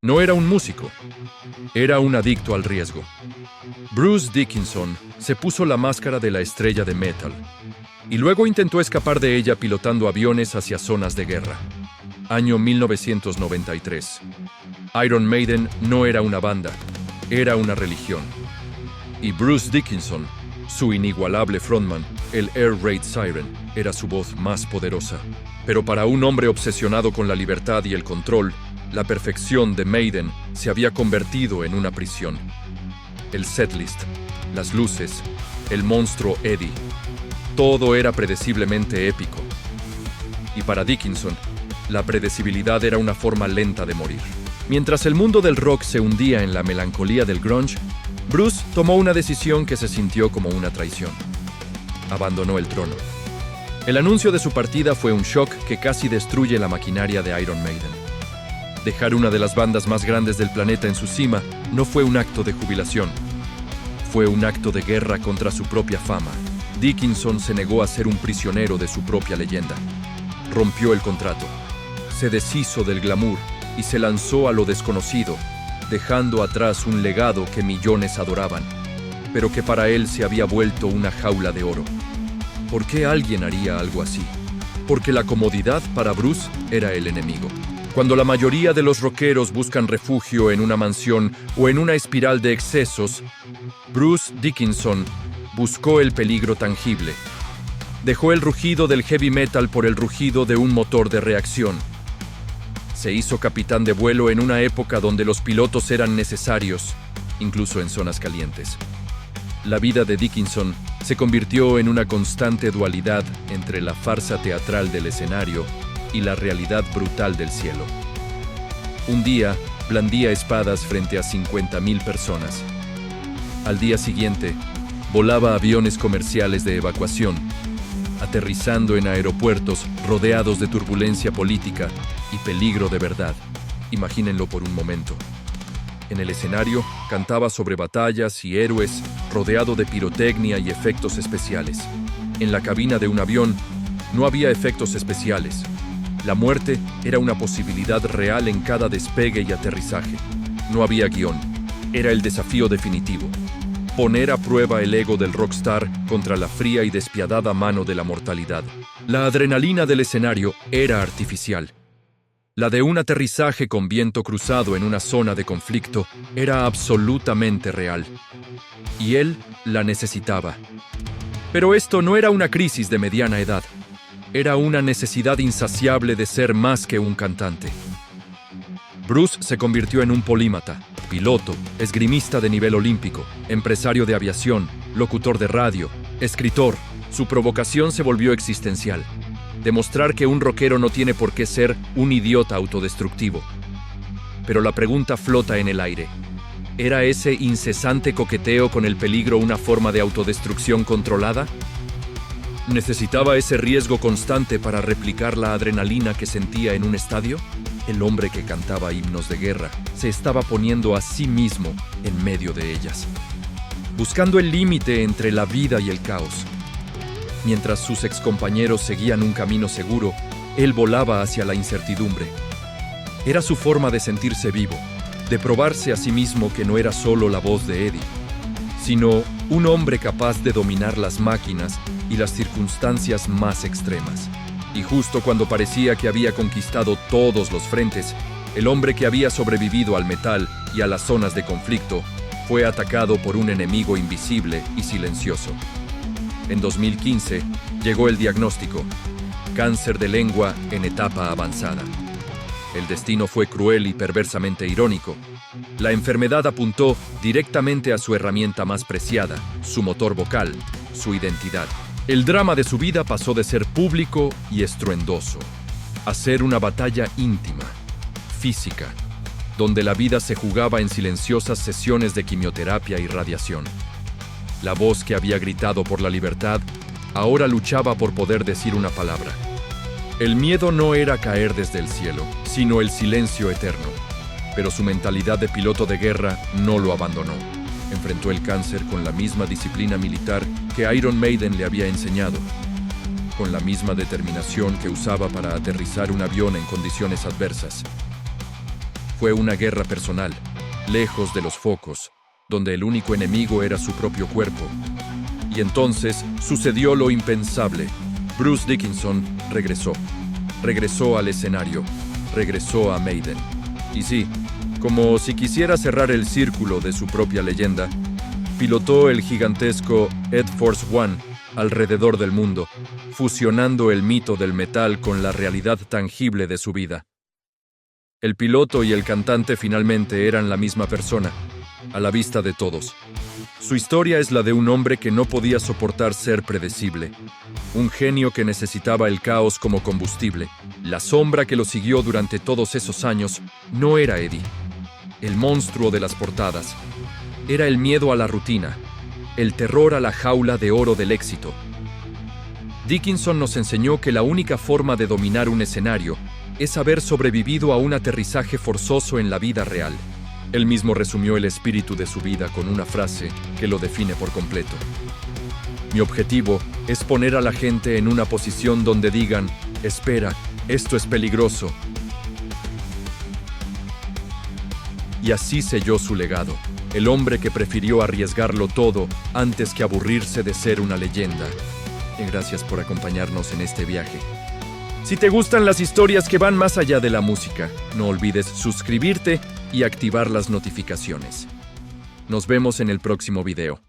No era un músico, era un adicto al riesgo. Bruce Dickinson se puso la máscara de la estrella de metal y luego intentó escapar de ella pilotando aviones hacia zonas de guerra. Año 1993. Iron Maiden no era una banda, era una religión. Y Bruce Dickinson, su inigualable frontman, el Air Raid Siren, era su voz más poderosa. Pero para un hombre obsesionado con la libertad y el control, la perfección de Maiden se había convertido en una prisión. El setlist, las luces, el monstruo Eddie, todo era predeciblemente épico. Y para Dickinson, la predecibilidad era una forma lenta de morir. Mientras el mundo del rock se hundía en la melancolía del grunge, Bruce tomó una decisión que se sintió como una traición. Abandonó el trono. El anuncio de su partida fue un shock que casi destruye la maquinaria de Iron Maiden. Dejar una de las bandas más grandes del planeta en su cima no fue un acto de jubilación. Fue un acto de guerra contra su propia fama. Dickinson se negó a ser un prisionero de su propia leyenda. Rompió el contrato. Se deshizo del glamour y se lanzó a lo desconocido, dejando atrás un legado que millones adoraban, pero que para él se había vuelto una jaula de oro. ¿Por qué alguien haría algo así? Porque la comodidad para Bruce era el enemigo. Cuando la mayoría de los rockeros buscan refugio en una mansión o en una espiral de excesos, Bruce Dickinson buscó el peligro tangible. Dejó el rugido del heavy metal por el rugido de un motor de reacción. Se hizo capitán de vuelo en una época donde los pilotos eran necesarios, incluso en zonas calientes. La vida de Dickinson se convirtió en una constante dualidad entre la farsa teatral del escenario y la realidad brutal del cielo. Un día, blandía espadas frente a 50,000 personas. Al día siguiente, volaba aviones comerciales de evacuación, aterrizando en aeropuertos rodeados de turbulencia política y peligro de verdad. Imagínenlo por un momento. En el escenario, cantaba sobre batallas y héroes, rodeado de pirotecnia y efectos especiales. En la cabina de un avión, no había efectos especiales. La muerte era una posibilidad real en cada despegue y aterrizaje. No había guión. Era el desafío definitivo. Poner a prueba el ego del rockstar contra la fría y despiadada mano de la mortalidad. La adrenalina del escenario era artificial. La de un aterrizaje con viento cruzado en una zona de conflicto era absolutamente real. Y él la necesitaba. Pero esto no era una crisis de mediana edad. Era una necesidad insaciable de ser más que un cantante. Bruce se convirtió en un polímata, piloto, esgrimista de nivel olímpico, empresario de aviación, locutor de radio, escritor. Su provocación se volvió existencial. Demostrar que un rockero no tiene por qué ser un idiota autodestructivo. Pero la pregunta flota en el aire. ¿Era ese incesante coqueteo con el peligro una forma de autodestrucción controlada? ¿Necesitaba ese riesgo constante para replicar la adrenalina que sentía en un estadio? El hombre que cantaba himnos de guerra se estaba poniendo a sí mismo en medio de ellas, buscando el límite entre la vida y el caos. Mientras sus excompañeros seguían un camino seguro, él volaba hacia la incertidumbre. Era su forma de sentirse vivo, de probarse a sí mismo que no era solo la voz de Eddie, sino un hombre capaz de dominar las máquinas y las circunstancias más extremas. Y justo cuando parecía que había conquistado todos los frentes, el hombre que había sobrevivido al metal y a las zonas de conflicto fue atacado por un enemigo invisible y silencioso. En 2015 llegó el diagnóstico: cáncer de lengua en etapa avanzada. El destino fue cruel y perversamente irónico. La enfermedad apuntó directamente a su herramienta más preciada, su motor vocal, su identidad. El drama de su vida pasó de ser público y estruendoso a ser una batalla íntima, física, donde la vida se jugaba en silenciosas sesiones de quimioterapia y radiación. La voz que había gritado por la libertad ahora luchaba por poder decir una palabra. El miedo no era caer desde el cielo, sino el silencio eterno. Pero su mentalidad de piloto de guerra no lo abandonó. Enfrentó el cáncer con la misma disciplina militar que Iron Maiden le había enseñado, con la misma determinación que usaba para aterrizar un avión en condiciones adversas. fue una guerra personal, lejos de los focos, donde el único enemigo era su propio cuerpo. Y entonces sucedió lo impensable. Bruce Dickinson regresó. Regresó al escenario. Regresó a Maiden. Y sí, como si quisiera cerrar el círculo de su propia leyenda, pilotó el gigantesco Ed Force One alrededor del mundo, fusionando el mito del metal con la realidad tangible de su vida. El piloto y el cantante finalmente eran la misma persona, a la vista de todos. Su historia es la de un hombre que no podía soportar ser predecible, un genio que necesitaba el caos como combustible. La sombra que lo siguió durante todos esos años no era Eddie, el monstruo de las portadas. Era el miedo a la rutina, el terror a la jaula de oro del éxito. Dickinson nos enseñó que la única forma de dominar un escenario es haber sobrevivido a un aterrizaje forzoso en la vida real. Él mismo resumió el espíritu de su vida con una frase que lo define por completo. Mi objetivo es poner a la gente en una posición donde digan, espera, esto es peligroso. Y así selló su legado, el hombre que prefirió arriesgarlo todo antes que aburrirse de ser una leyenda. Y gracias por acompañarnos en este viaje. Si te gustan las historias que van más allá de la música, no olvides suscribirte y activar las notificaciones. Nos vemos en el próximo video.